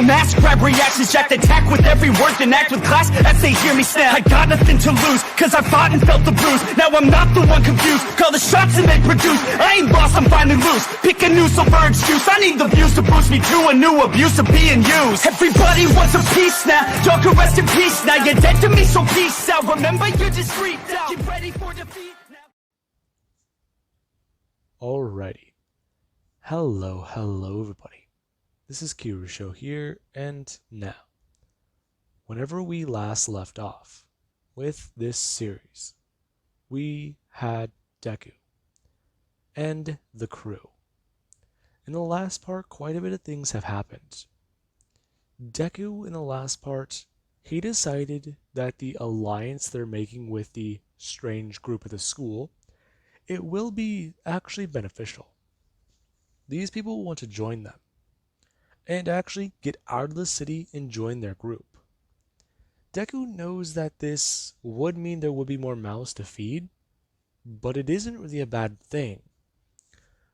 Don't ask, grab reactions, jacked attack with every word, then act with class as they hear me snap. I got nothing to lose, cause I fought and felt the bruise. Now I'm not the one confused, call the shots and they produce. I ain't lost, I'm finally loose, pick a new silver excuse. I need the views to boost me to a new abuse of being used. Everybody wants a piece now, y'all can rest in peace now. You're dead to me, so peace out. Remember, you're just freaked out. Get ready for defeat now. Alrighty. Hello everybody. This is Kirusho here, and now, whenever we last left off with this series, we had Deku and the crew. In the last part, quite a bit of things have happened. Deku, in the last part, he decided that the alliance they're making with the strange group at the school, it will be actually beneficial. These people want to join them and actually get out of the city and join their group. Deku knows that this would mean there would be more mouths to feed, but it isn't really a bad thing.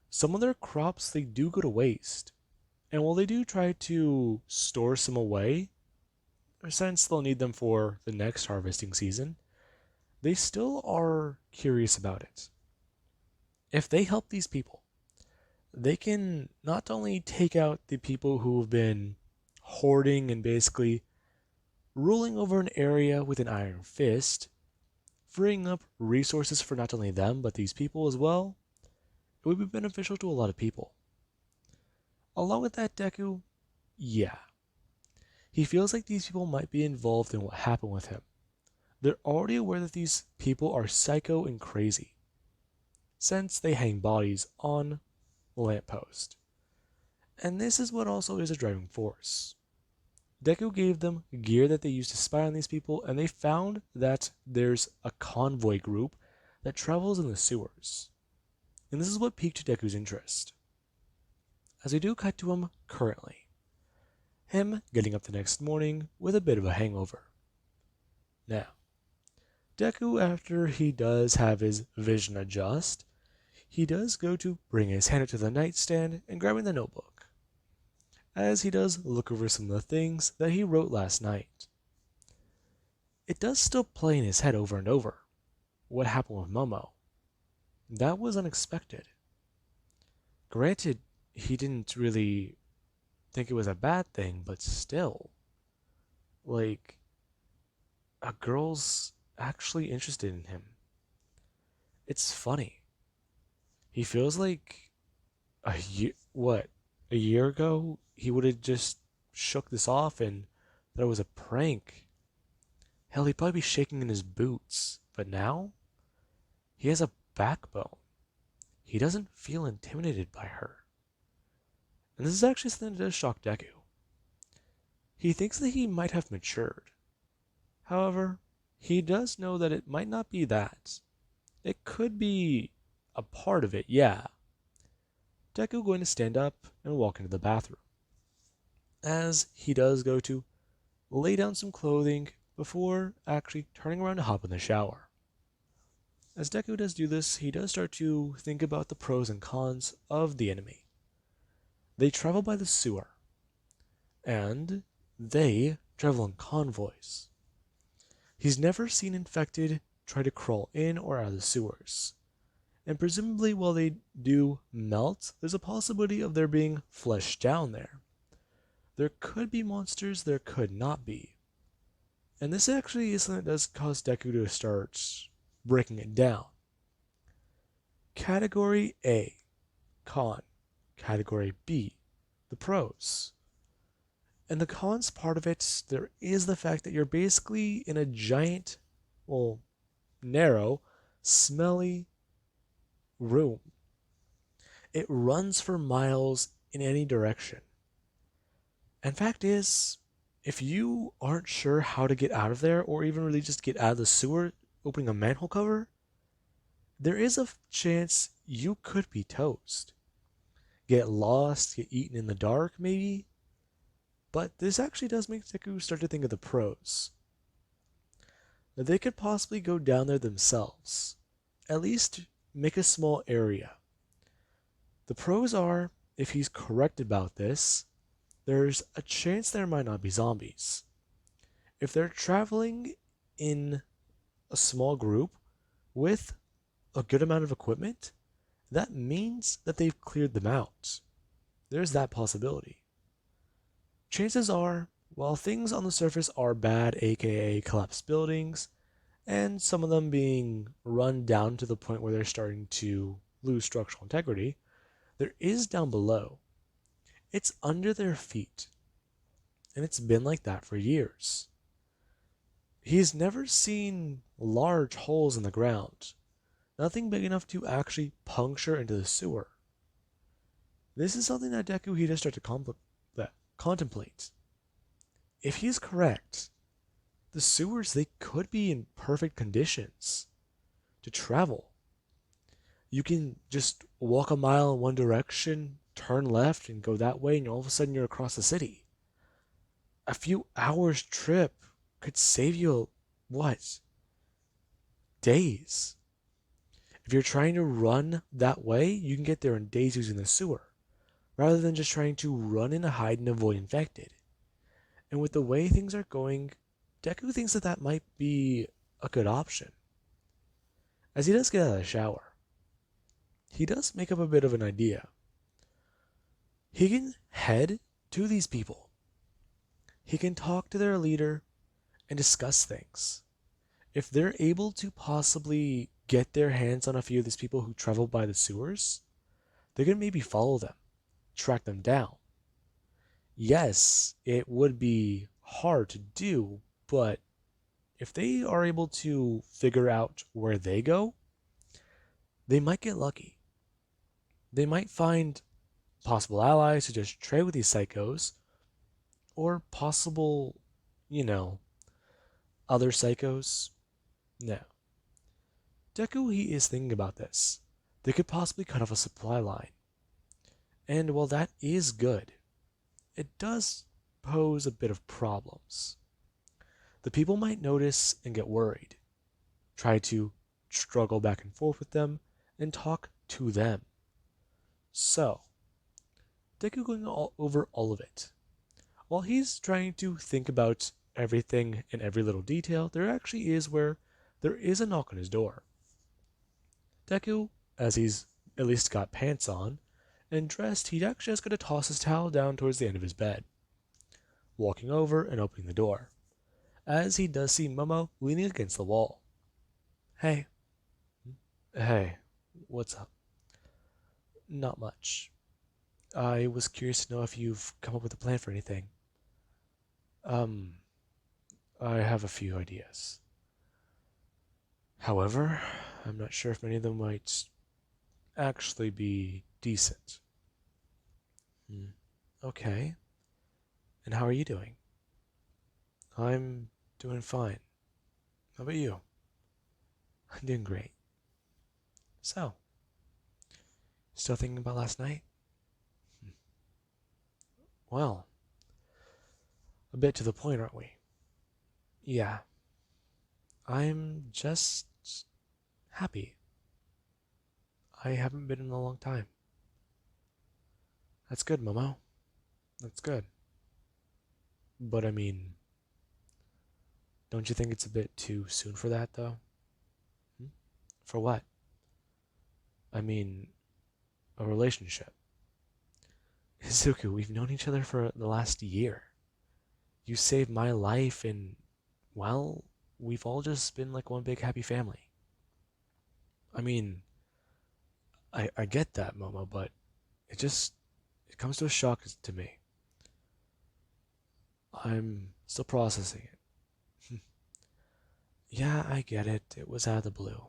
Some of their crops, they do go to waste, and while they do try to store some away, since they'll need them for the next harvesting season, they still are curious about it. If they help these people, they can not only take out the people who have been hoarding and basically ruling over an area with an iron fist, freeing up resources for not only them but these people as well. It would be beneficial to a lot of people. Along with that, Deku, yeah, he feels like these people might be involved in what happened with him. They're already aware that these people are psycho and crazy, since they hang bodies on the lamppost. And this is what also is a driving force. Deku gave them gear that they used to spy on these people, and they found that there's a convoy group that travels in the sewers. And this is what piqued Deku's interest. As we do cut to him currently, him getting up the next morning with a bit of a hangover. Now, Deku, after he does have his vision adjust, he does go to bring his hand up to the nightstand and grabbing the notebook, as he does look over some of the things that he wrote last night. It does still play in his head over and over. What happened with Momo? That was unexpected. Granted, he didn't really think it was a bad thing, but still, like, a girl's actually interested in him. It's funny. He feels like a year ago, he would have just shook this off and that it was a prank. Hell, he'd probably be shaking in his boots. But now, he has a backbone. He doesn't feel intimidated by her. And this is actually something that does shock Deku. He thinks that he might have matured. However, he does know that it might not be that. It could be a part of it, yeah. Deku going to stand up and walk into the bathroom, as he does go to lay down some clothing before actually turning around to hop in the shower. As Deku does do this, he does start to think about the pros and cons of the enemy. They travel by the sewer, and they travel in convoys. He's never seen infected try to crawl in or out of the sewers. And presumably while they do melt, there's a possibility of there being flesh down there. There could be monsters, there could not be. And this actually is something that does cause Deku to start breaking it down. Category A, con. Category B, the pros. And the cons part of it, there is the fact that you're basically in a giant, narrow, smelly room. It runs for miles in any direction. And fact is, if you aren't sure how to get out of there, or even really just get out of the sewer opening a manhole cover, there is a chance you could be toast. Get lost, get eaten in the dark, maybe. But this actually does make Deku start to think of the pros. That they could possibly go down there themselves. At least make a small area. The pros are, if he's correct about this, there's a chance there might not be zombies. If they're traveling in a small group with a good amount of equipment, that means that they've cleared them out. There's that possibility. Chances are, while things on the surface are bad, aka collapsed buildings, and some of them being run down to the point where they're starting to lose structural integrity, there is down below. It's under their feet, and it's been like that for years. He's never seen large holes in the ground, nothing big enough to actually puncture into the sewer. This is something that Deku he does start to contemplate. If he's correct, the sewers they could be in perfect conditions to travel. You can just walk a mile in one direction, turn left, and go that way, and all of a sudden you're across the city. A few hours trip could save you, what, days. If you're trying to run that way, you can get there in days using the sewer, rather than just trying to run and hide and avoid infected. And with the way things are going, Deku thinks that that might be a good option. As he does get out of the shower, he does make up a bit of an idea. He can head to these people. He can talk to their leader and discuss things. If they're able to possibly get their hands on a few of these people who travel by the sewers, they can maybe follow them, track them down. Yes, it would be hard to do, but if they are able to figure out where they go, they might get lucky. They might find possible allies to just trade with these psychos, or possible, you know, other psychos. No. Deku, he is thinking about this. They could possibly cut off a supply line. And while that is good, it does pose a bit of problems. The people might notice and get worried, try to struggle back and forth with them, and talk to them. So, Deku going over all of it. While he's trying to think about everything in every little detail, there actually is where there is a knock on his door. Deku, as he's at least got pants on and dressed, he actually just going to toss his towel down towards the end of his bed, walking over and opening the door, as he does see Momo leaning against the wall. Hey. Hey, what's up? Not much. I was curious to know if you've come up with a plan for anything. Um, I have a few ideas. However, I'm not sure if many of them might actually be decent. Okay. And how are you doing? I'm doing fine. How about you? I'm doing great. So, still thinking about last night? Well, a bit to the point, aren't we? Yeah. I'm just happy. I haven't been in a long time. That's good, Momo. That's good. But I mean, don't you think it's a bit too soon for that, though? For what? I mean, a relationship. Izuku, we've known each other for the last year. You saved my life, and, well, we've all just been like one big happy family. I mean, I get that, Momo, but it comes to a shock to me. I'm still processing it. Yeah, I get it. It was out of the blue.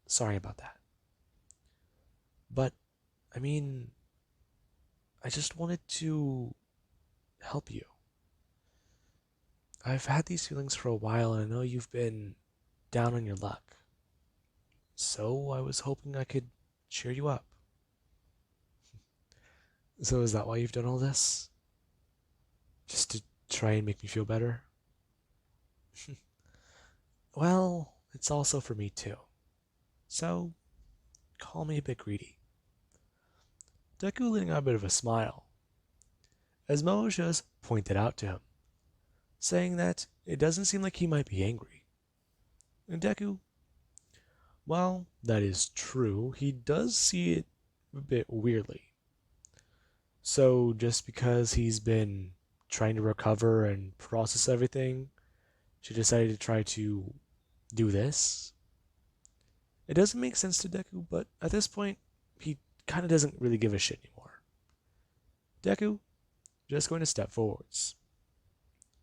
Sorry about that. But, I mean, I just wanted to help you. I've had these feelings for a while, and I know you've been down on your luck. So I was hoping I could cheer you up. So is that why you've done all this? Just to try and make me feel better? Well, it's also for me too. So, call me a bit greedy. Deku letting out a bit of a smile. as Momo just pointed out to him, saying that it doesn't seem like he might be angry. And Deku, while that is true, he does see it a bit weirdly. So just because he's been trying to recover and process everything, she decided to try to do this. It doesn't make sense to Deku, but at this point, he kind of doesn't really give a shit anymore. Deku just going to step forwards.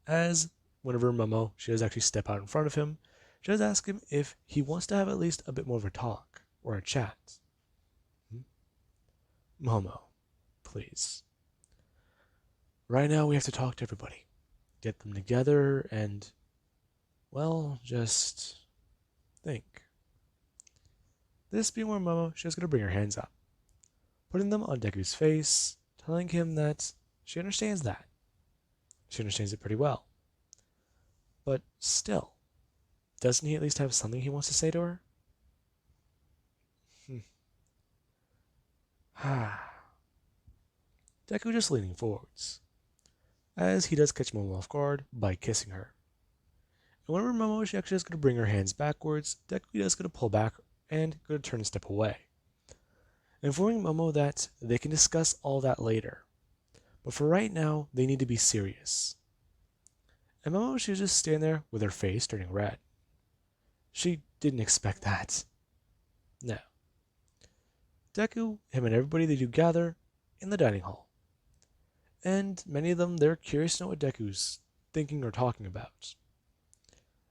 As whenever Momo, she does actually step out in front of him, she does ask him if he wants to have at least a bit more of a talk or a chat. Momo, please. Right now we have to talk to everybody. Get them together and, well, just think. This being where Momo, she's going to bring her hands up, putting them on Deku's face, telling him that she understands that. She understands it pretty well. But still, doesn't he at least have something he wants to say to her? Deku just leaning forwards, as he does catch Momo off guard by kissing her. And whenever Momo she actually is going to bring her hands backwards, Deku is going to pull back and going to turn a step away, informing Momo that they can discuss all that later. But for right now, they need to be serious. And Momo she was just standing there with her face turning red. She didn't expect that. No. Deku, him and everybody they do gather in the dining hall. And many of them, they're curious to know what Deku's thinking or talking about.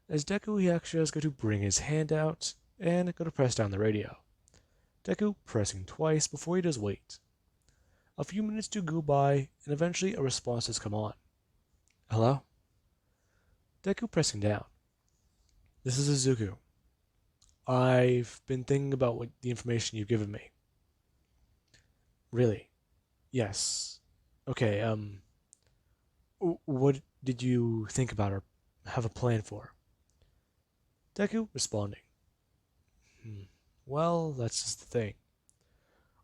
As Deku, he actually is going to bring his hand out and go to press down the radio. Deku pressing twice before he does wait. A few minutes do go by, and eventually a response has come on. Hello? Deku pressing down. This is Izuku. I've been thinking about what the information you've given me. Really? Yes. Okay, what did you think about or have a plan for? Deku responding. Well, that's just the thing.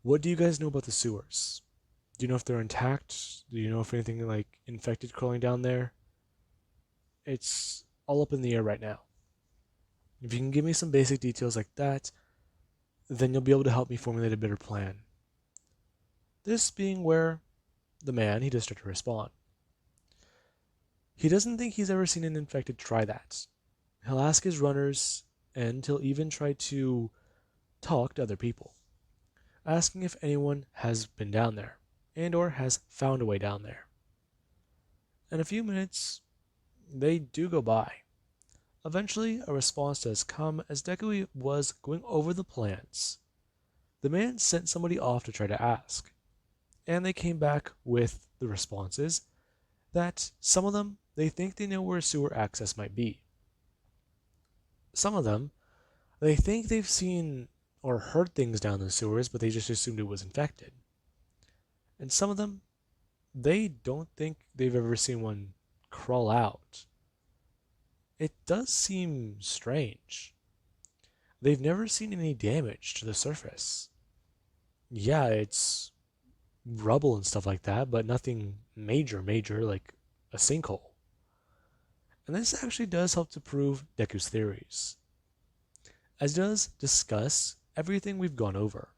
What do you guys know about the sewers? Do you know if they're intact? Do you know if anything like infected crawling down there? It's all up in the air right now. If you can give me some basic details like that, then you'll be able to help me formulate a better plan. This being where the man, he does start to respond. He doesn't think he's ever seen an infected try that. He'll ask his runners, and he'll even try to talk to other people, asking if anyone has been down there, and or has found a way down there. In a few minutes, they do go by. Eventually, a response does come as Deku was going over the plans. The man sent somebody off to try to ask, and they came back with the responses that some of them, they think they know where sewer access might be. Some of them, they think they've seen or heard things down the sewers, but they just assumed it was infected. And some of them, they don't think they've ever seen one crawl out. It does seem strange. They've never seen any damage to the surface. Yeah, it's rubble and stuff like that, but nothing major like a sinkhole. And this actually does help to prove Deku's theories, as it does discuss everything we've gone over,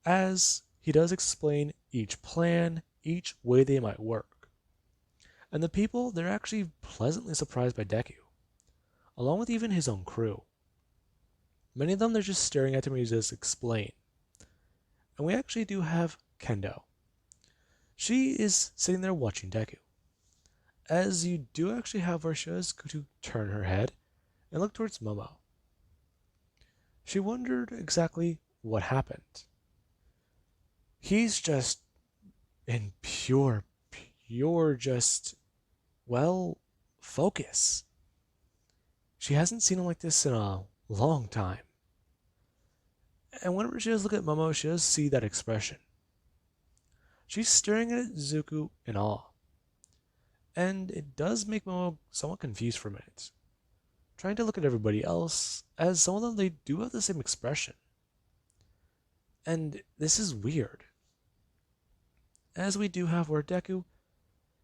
as he does explain each plan, each way they might work. And the people, they're actually pleasantly surprised by Deku, along with even his own crew. Many of them, they're just staring at him and he does explain. And we actually do have Kendo. She is sitting there watching Deku, as you do actually have where she is going to turn her head and look towards Momo. She wondered exactly what happened. He's just in pure just, well, focus. She hasn't seen him like this in a long time. And whenever she does look at Momo, she does see that expression. She's staring at Zuko in awe. And it does make Momo somewhat confused for a minute, trying to look at everybody else, as some of them, they do have the same expression. And this is weird, as we do have where Deku,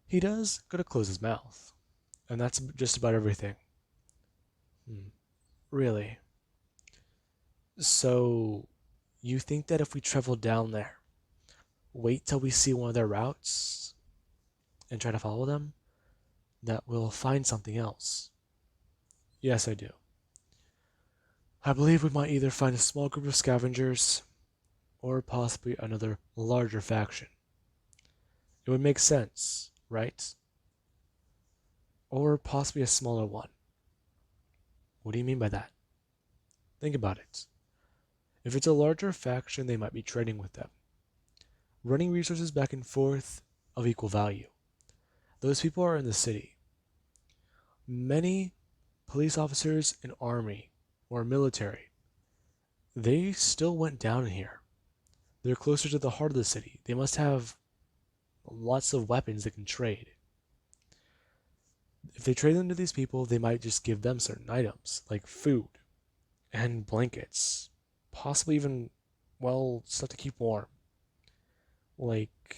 he does go to close his mouth. And that's just about everything. Really? So, you think that if we travel down there, wait till we see one of their routes, and try to follow them, that we'll find something else? Yes, I do. I believe we might either find a small group of scavengers, or possibly another larger faction. It would make sense, right? Or possibly a smaller one. What do you mean by that? Think about it. If it's a larger faction, they might be trading with them, running resources back and forth of equal value. Those people are in the city. Many police officers and army or military, they still went down here. They're closer to the heart of the city. They must have lots of weapons they can trade. If they trade them to these people, they might just give them certain items, like food and blankets, possibly even, well, stuff to keep warm, like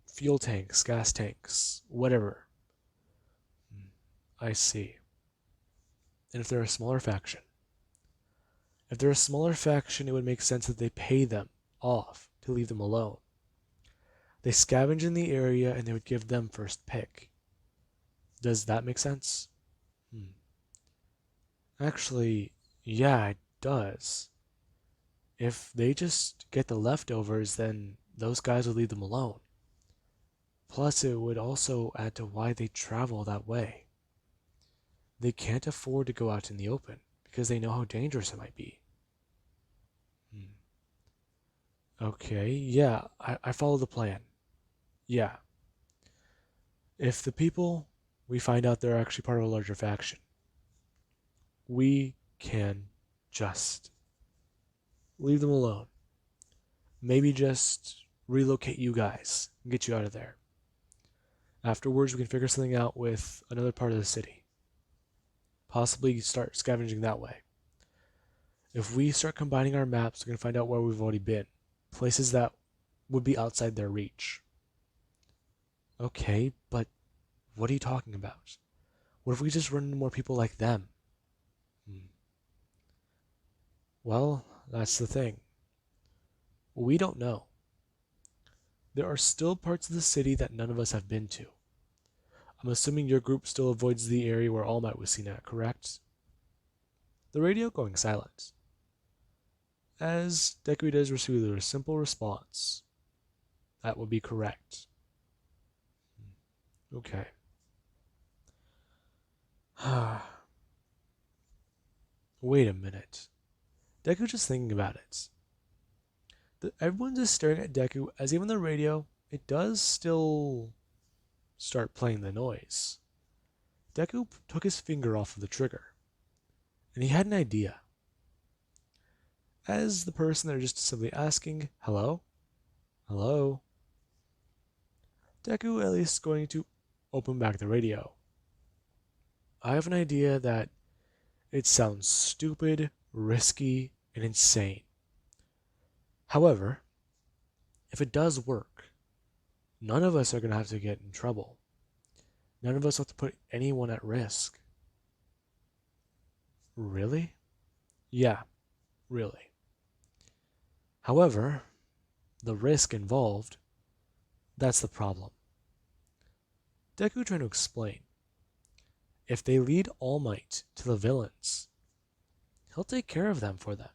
fuel tanks, gas tanks, whatever. I see. And if they're a smaller faction, it would make sense that they pay them off to leave them alone. They scavenge in the area and they would give them first pick. Does that make sense? Actually, yeah, it does. If they just get the leftovers, then those guys would leave them alone. Plus, it would also add to why they travel that way. They can't afford to go out in the open because they know how dangerous it might be. Okay, yeah, I follow the plan. Yeah. If the people, we find out they're actually part of a larger faction, we can just leave them alone. Maybe just relocate you guys and get you out of there. Afterwards, we can figure something out with another part of the city. Possibly start scavenging that way. If we start combining our maps, we can find out where we've already been. Places that would be outside their reach. Okay, but what are you talking about? What if we just run into more people like them? Well, that's the thing. We don't know. There are still parts of the city that none of us have been to. I'm assuming your group still avoids the area where All Might was seen at, correct? The radio going silent, as Deku does receive a simple response. That would be correct. Okay. Wait a minute. Deku just thinking about it. Everyone's just staring at Deku as even the radio, it does still start playing the noise. Deku took his finger off of the trigger, and he had an idea. As the person they're just simply asking, hello? Hello? Deku at least going to open back the radio. I have an idea that it sounds stupid, risky, and insane. However, if it does work, none of us are going to have to get in trouble. None of us have to put anyone at risk. Really? Yeah, really. However, the risk involved, that's the problem. Deku trying to explain. If they lead All Might to the villains, he'll take care of them for them.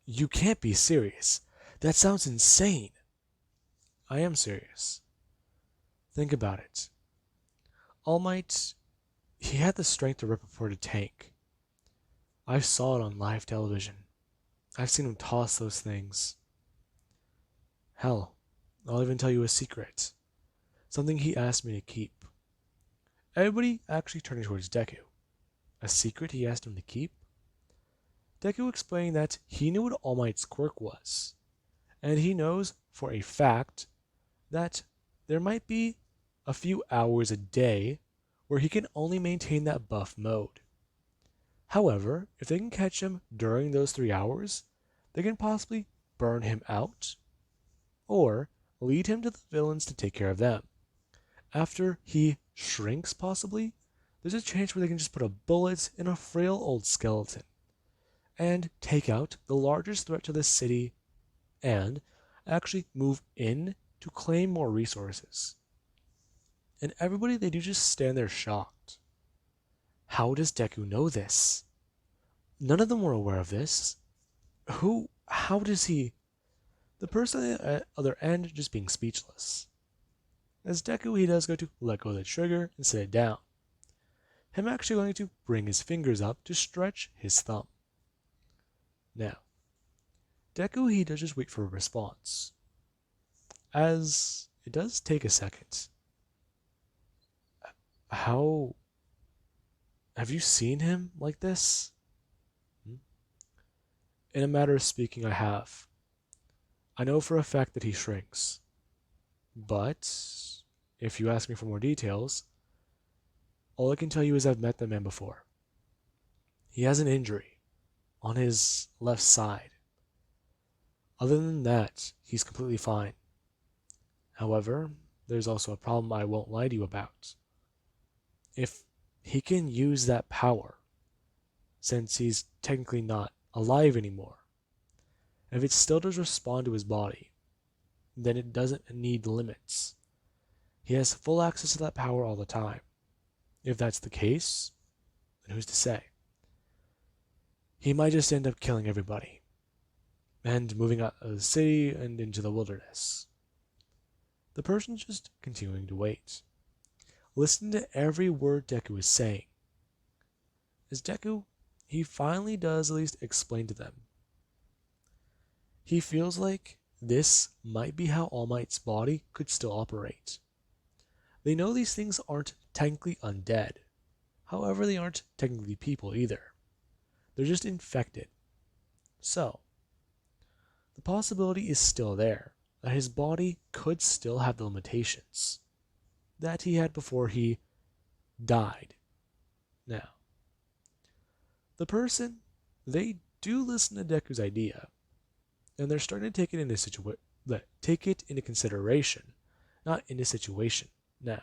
You can't be serious. That sounds insane. I am serious. Think about it. All Might, he had the strength to rip apart a tank. I saw it on live television. I've seen him toss those things. Hell, I'll even tell you a secret. Something he asked me to keep. Everybody actually turning towards Deku. A secret he asked him to keep? Deku explained that he knew what All Might's quirk was, and he knows for a fact that there might be a few hours a day where he can only maintain that buff mode. However, if they can catch him during those 3 hours, they can possibly burn him out, or lead him to the villains to take care of them. After he shrinks, possibly, there's a chance where they can just put a bullet in a frail old skeleton and take out the largest threat to the city and actually move in to claim more resources. And everybody, they do just stand there shocked. How does Deku know this? None of them were aware of this. How does he? The person at the other end just being speechless. As Deku, he does go to let go of the trigger and set it down. Him actually going to bring his fingers up to stretch his thumb. Now, Deku, he does just wait for a response. As it does take a second. How? Have you seen him like this? In a matter of speaking, I have. I know for a fact that he shrinks. But, if you ask me for more details, all I can tell you is I've met the man before. He has an injury on his left side. Other than that, he's completely fine. However, there's also a problem I won't lie to you about. If he can use that power, since he's technically not alive anymore, if it still does respond to his body, then it doesn't need limits. He has full access to that power all the time. If that's the case, then who's to say? He might just end up killing everybody and moving out of the city and into the wilderness. The person's just continuing to wait. Listen to every word Deku is saying. As Deku, he finally does at least explain to them. He feels like this might be how All Might's body could still operate. They know these things aren't technically undead. However, they aren't technically people either. They're just infected. So, the possibility is still there that his body could still have the limitations that he had before he died. Now, the person, they do listen to Deku's idea, and they're starting to take it into consideration, not into situation. Now,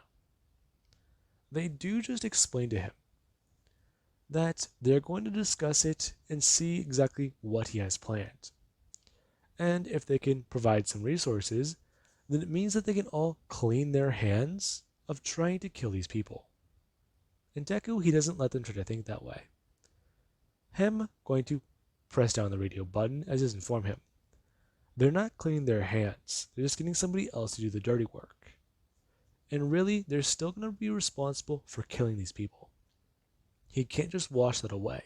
they do just explain to him that they're going to discuss it and see exactly what he has planned. And if they can provide some resources, then it means that they can all clean their hands of trying to kill these people. And Deku, he doesn't let them try to think that way. Him going to press down the radio button as is inform him. They're not cleaning their hands, they're just getting somebody else to do the dirty work. And really, they're still going to be responsible for killing these people. He can't just wash that away.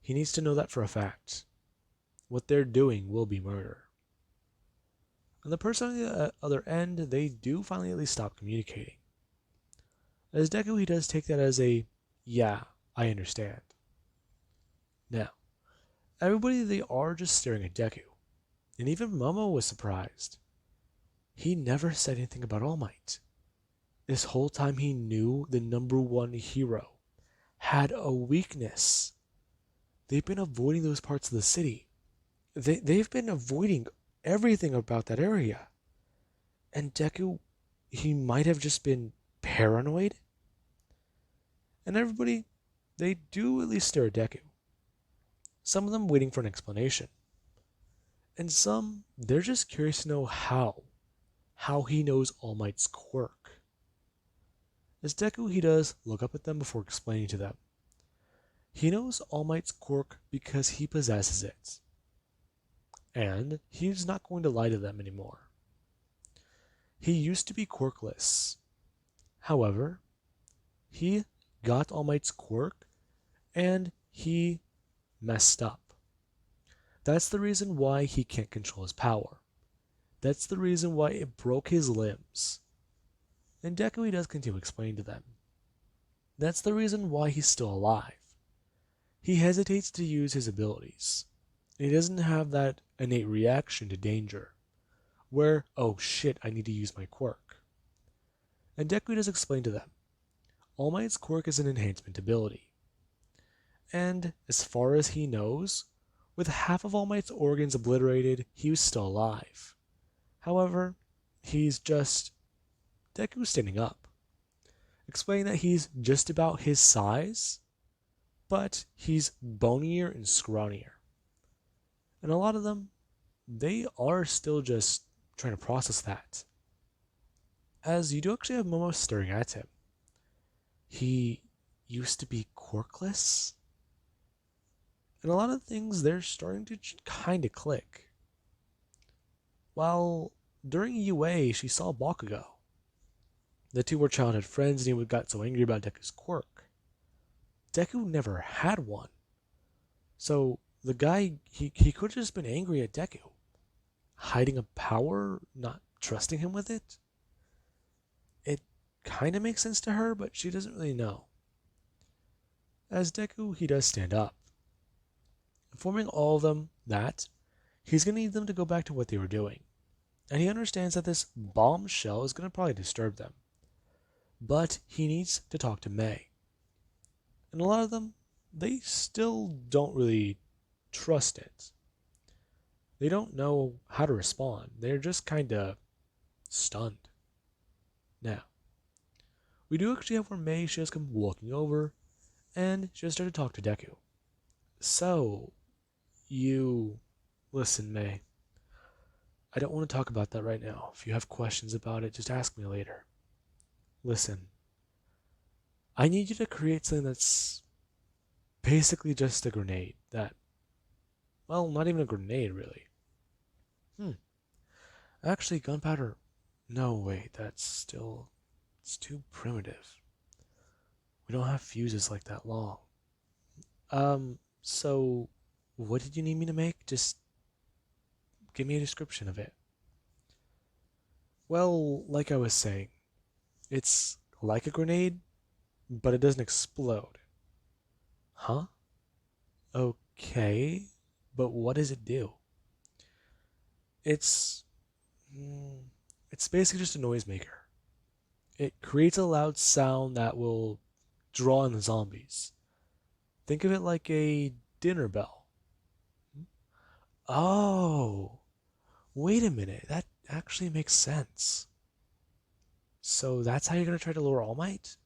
He needs to know that for a fact. What they're doing will be murder. And the person on the other end, they do finally at least stop communicating. As Deku, he does take that as a, yeah, I understand. Now, everybody, they are just staring at Deku. And even Momo was surprised. He never said anything about All Might. This whole time he knew the number one hero had a weakness. They've been avoiding those parts of the city. They've been avoiding everything about that area. And Deku, he might have just been paranoid. And everybody, they do at least stare at Deku. Some of them waiting for an explanation. And some, they're just curious to know how he knows All Might's quirk. As Deku, he does look up at them before explaining to them. He knows All Might's quirk because he possesses it. And he's not going to lie to them anymore. He used to be quirkless. However, he got All Might's quirk and he messed up. That's the reason why he can't control his power. That's the reason why it broke his limbs. And Deku, he does continue explaining to them. That's the reason why he's still alive. He hesitates to use his abilities. And he doesn't have that innate reaction to danger, where, oh shit, I need to use my quirk. And Deku does explain to them. All Might's quirk is an enhancement ability. And as far as he knows, with half of All Might's organs obliterated, he was still alive. However, he's just Deku standing up, explaining that he's just about his size, but he's bonier and scrawnier. And a lot of them, they are still just trying to process that. As you do actually have Momo staring at him. He used to be quirkless, and a lot of things they're starting to kind of click. While during UA, she saw Bakugo. The two were childhood friends, and he got so angry about Deku's quirk. Deku never had one. So the guy, he could have just been angry at Deku. Hiding a power, not trusting him with it? It kind of makes sense to her, but she doesn't really know. As Deku, he does stand up, informing all of them that he's going to need them to go back to what they were doing. And he understands that this bombshell is going to probably disturb them. But he needs to talk to May. And a lot of them, they still don't really trust it. They don't know how to respond. They're just kind of stunned. Now, we do actually have where May, she has come walking over, and she has started to talk to Deku. So, you... Listen, May. I don't want to talk about that right now. If you have questions about it, just ask me later. Listen. I need you to create something that's basically just a grenade that... Well, not even a grenade, really. Actually, gunpowder... No, wait, that's still... It's too primitive. We don't have fuses like that long. So... What did you need me to make? Just give me a description of it. Well, like I was saying, it's like a grenade, but it doesn't explode. Huh? Okay, but what does it do? It's it's basically just a noisemaker. It creates a loud sound that will draw in the zombies. Think of it like a dinner bell. Oh, wait a minute. That actually makes sense. So that's how you're gonna try to lure All Might?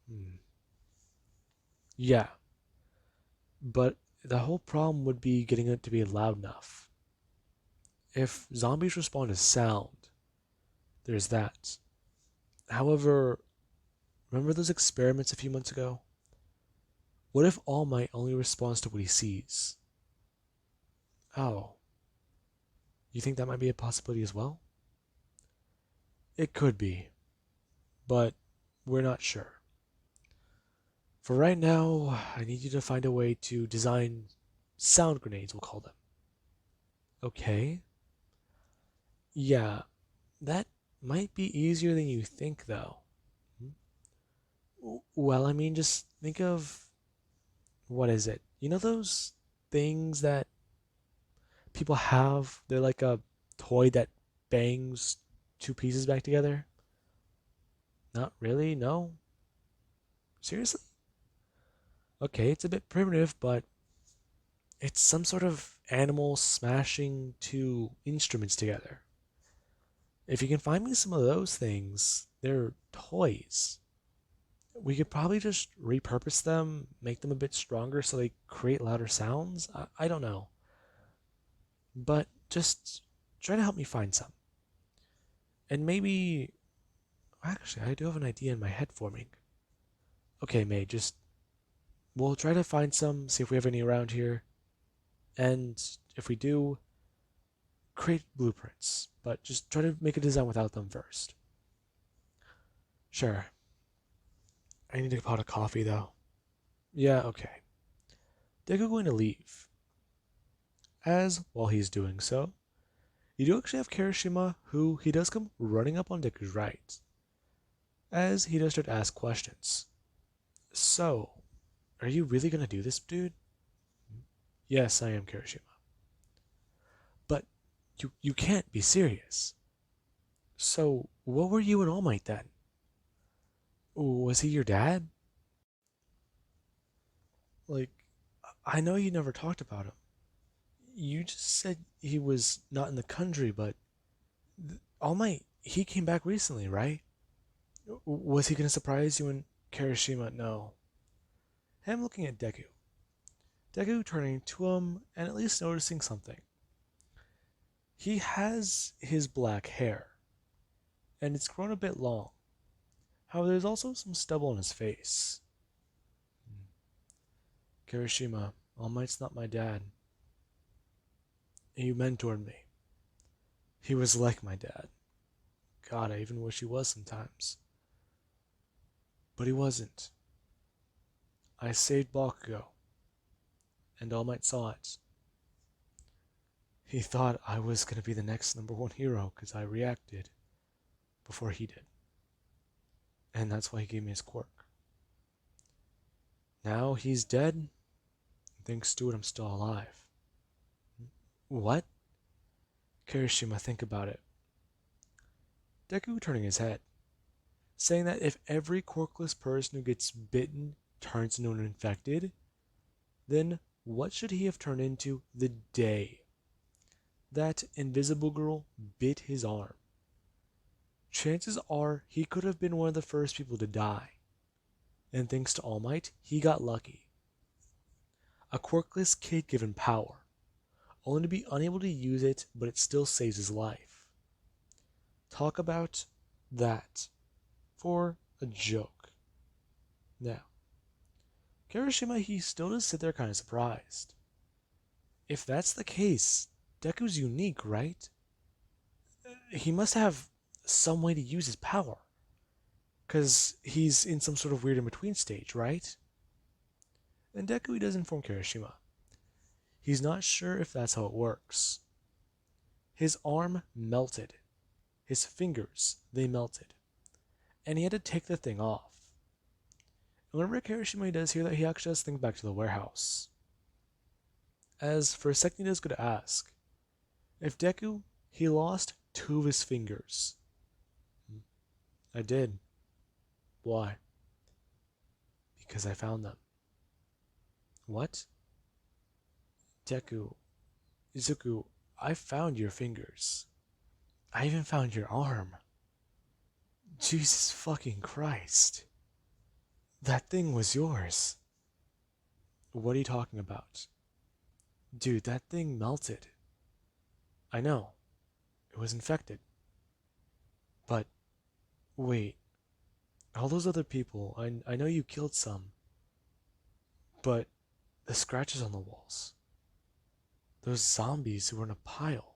Hmm. Yeah, but the whole problem would be getting it to be loud enough. If zombies respond to sound, there's that. However, remember those experiments a few months ago? What if All Might only responds to what he sees? Oh, you think that might be a possibility as well? It could be, but we're not sure. For right now, I need you to find a way to design sound grenades, we'll call them. Okay? Yeah, that might be easier than you think, though. Well, I mean, just think of what is it? You know those things that people have? They're like a toy that bangs two pieces back together? Not really, no? Seriously? Okay, it's a bit primitive, but it's some sort of animal smashing two instruments together. If you can find me some of those things, they're toys. We could probably just repurpose them, make them a bit stronger so they create louder sounds. I don't know. But just try to help me find some. And maybe. Actually, I do have an idea in my head forming. Okay, May, just. We'll try to find some, see if we have any around here. And if we do, create blueprints. But just try to make a design without them first. Sure. I need a pot of coffee, though. Yeah, okay. Deku going to leave. As, while he's doing so, you do actually have Kirishima, who he does come running up on Deku's right. As he does start to ask questions. So, are you really gonna do this, dude? Yes, I am Kirishima. But you can't be serious. So, what were you and All Might then? Was he your dad? Like, I know you never talked about him. You just said he was not in the country, but All Might, he came back recently, right? Was he gonna surprise you in Kirishima? No. Him looking at Deku. Deku turning to him and at least noticing something. He has his black hair, and it's grown a bit long. However, there's also some stubble on his face. Kirishima, All Might's not my dad. He mentored me. He was like my dad. God, I even wish he was sometimes. But he wasn't. I saved Bakugo, and All Might saw it. He thought I was going to be the next #1 hero because I reacted before he did. And that's why he gave me his quirk. Now he's dead. Thanks to it, I'm still alive. What? Kirishima, think about it. Deku turning his head, saying that if every quirkless person who gets bitten turns into an infected, then what should he have turned into the day that Invisible Girl bit his arm? Chances are he could have been one of the first people to die. And thanks to All Might, he got lucky. A quirkless kid given power, only to be unable to use it, but it still saves his life. Talk about that for a joke. Now, Kirishima, he still does sit there kind of surprised. If that's the case, Deku's unique, right? He must have some way to use his power. Because he's in some sort of weird in-between stage, right? And Deku, he does inform Kirishima. He's not sure if that's how it works. His arm melted. His fingers, they melted. And he had to take the thing off. And whenever Kirishima does hear that, he actually does think back to the warehouse. As for a second he does go to ask, if Deku, he lost 2 of his fingers. I did. Why? Because I found them. What? Deku, Izuku, I found your fingers. I even found your arm. Jesus fucking Christ. That thing was yours. What are you talking about? Dude, that thing melted. I know. It was infected. But, wait. All those other people, I know you killed some. But, the scratches on the walls. Those zombies who were in a pile.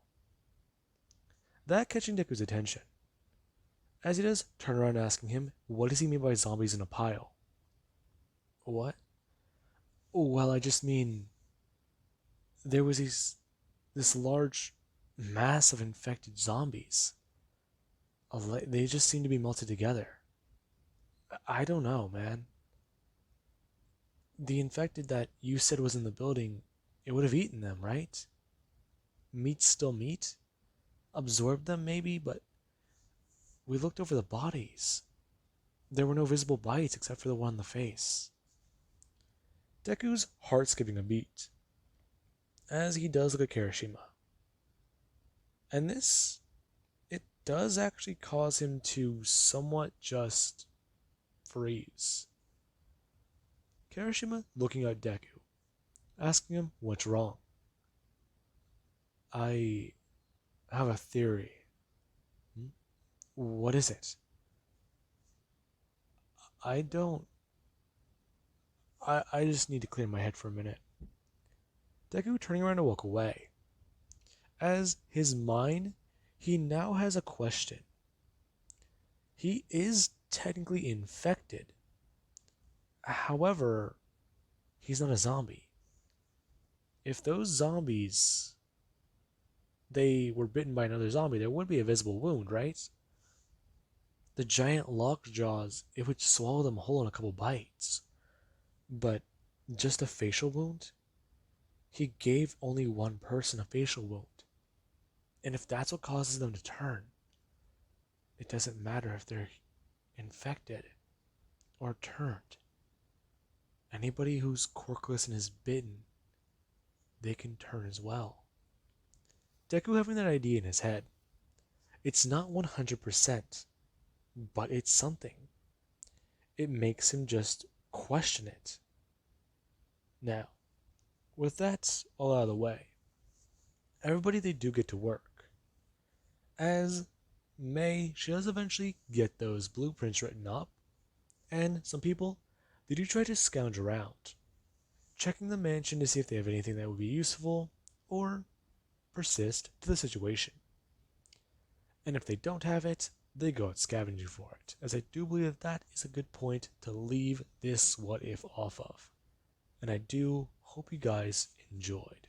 That catching Deku's attention. As he does turn around asking him, what does he mean by zombies in a pile? What? Well, I just mean, there was this large mass of infected zombies. They just seem to be melted together. I don't know, man. The infected that you said was in the building, it would have eaten them, right? Meat's still meat? Absorbed them, maybe, but we looked over the bodies. There were no visible bites except for the one on the face. Deku's heart skipping a beat, as he does look at Kirishima. And this, it does actually cause him to somewhat just freeze. Kirishima looking at Deku, asking him what's wrong. I have a theory. What is it? I don't. I just need to clear my head for a minute. Deku turning around to walk away. As his mind, he now has a question. He is technically infected. However, he's not a zombie. If those zombies, they were bitten by another zombie, there would be a visible wound, right? The giant locked jaws, it would swallow them whole in a couple bites. But just a facial wound? He gave only one person a facial wound. And if that's what causes them to turn, it doesn't matter if they're infected or turned. Anybody who's quirkless and is bitten, they can turn as well. Deku having that idea in his head, It's not 100%, but it's something. It makes him just question it. Now, with that all out of the way, everybody they do get to work. As May, she does eventually get those blueprints written up, and some people, they do try to scrounge around, checking the mansion to see if they have anything that would be useful or persist to the situation. And if they don't have it, they go out scavenging for it, as I do believe that that is a good point to leave this what if off of. And I do hope you guys enjoyed.